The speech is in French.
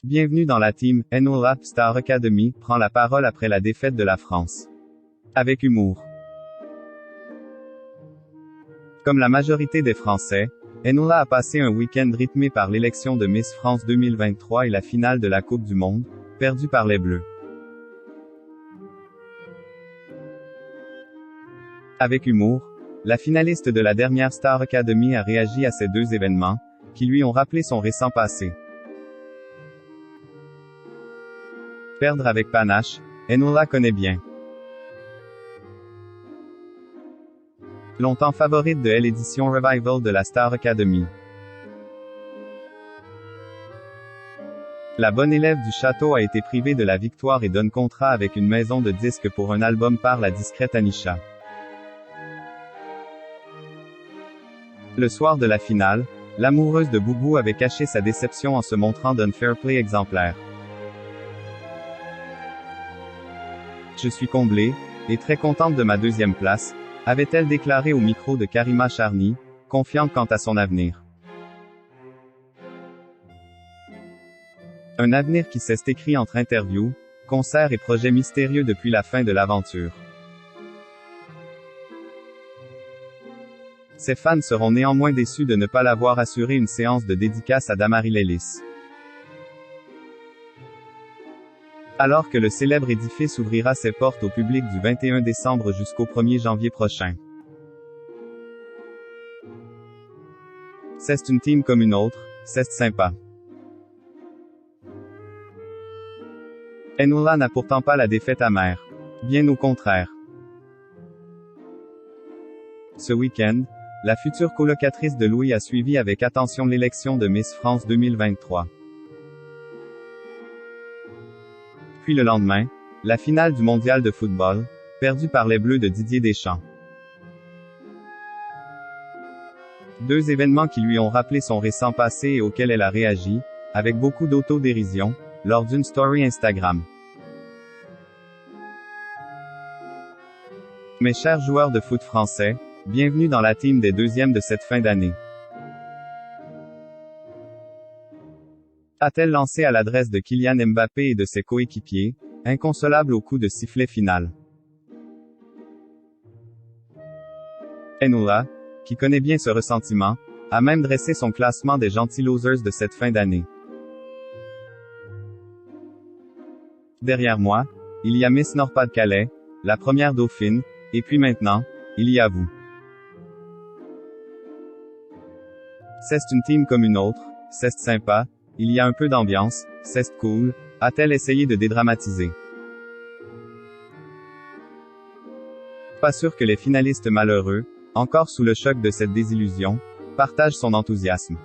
Bienvenue dans la team. Enola Star Academy prend la parole après la défaite de la France. Avec humour. Comme la majorité des Français, Enola a passé un week-end rythmé par l'élection de Miss France 2023 et la finale de la Coupe du Monde, perdue par les Bleus. Avec humour, la finaliste de la dernière Star Academy a réagi à ces deux événements, qui lui ont rappelé son récent passé. Perdre avec panache, Enola connaît bien. Longtemps favorite de l'édition Revival de la Star Academy. La bonne élève du château a été privée de la victoire et donne contrat avec une maison de disques pour un album par la discrète Anisha. Le soir de la finale, l'amoureuse de Boubou avait caché sa déception en se montrant d'un fair play exemplaire. Je suis comblée, et très contente de ma deuxième place, avait-elle déclaré au micro de Karima Charny, confiante quant à son avenir. Un avenir qui s'est écrit entre interviews, concerts et projets mystérieux depuis la fin de l'aventure. Ses fans seront néanmoins déçus de ne pas l'avoir assuré une séance de dédicace à Damary Lélis. Alors que le célèbre édifice ouvrira ses portes au public du 21 décembre jusqu'au 1er janvier prochain. C'est une team comme une autre, c'est sympa. Enola n'a pourtant pas la défaite amère. Bien au contraire. Ce week-end, la future colocatrice de Louis a suivi avec attention l'élection de Miss France 2023. Puis le lendemain, la finale du mondial de football, perdue par les Bleus de Didier Deschamps. Deux événements qui lui ont rappelé son récent passé et auxquels elle a réagi, avec beaucoup d'autodérision, lors d'une story Instagram. Mes chers joueurs de foot français, bienvenue dans la team des deuxièmes de cette fin d'année. A-t-elle lancé à l'adresse de Kylian Mbappé et de ses coéquipiers, inconsolables au coup de sifflet final. Enola, qui connaît bien ce ressentiment, a même dressé son classement des gentils losers de cette fin d'année. Derrière moi, il y a Miss Nord-Pas-de-Calais, la première dauphine, et puis maintenant, il y a vous. C'est une team comme une autre, c'est sympa, il y a un peu d'ambiance, c'est cool, a-t-elle essayé de dédramatiser. Pas sûr que les finalistes malheureux, encore sous le choc de cette désillusion, partagent son enthousiasme.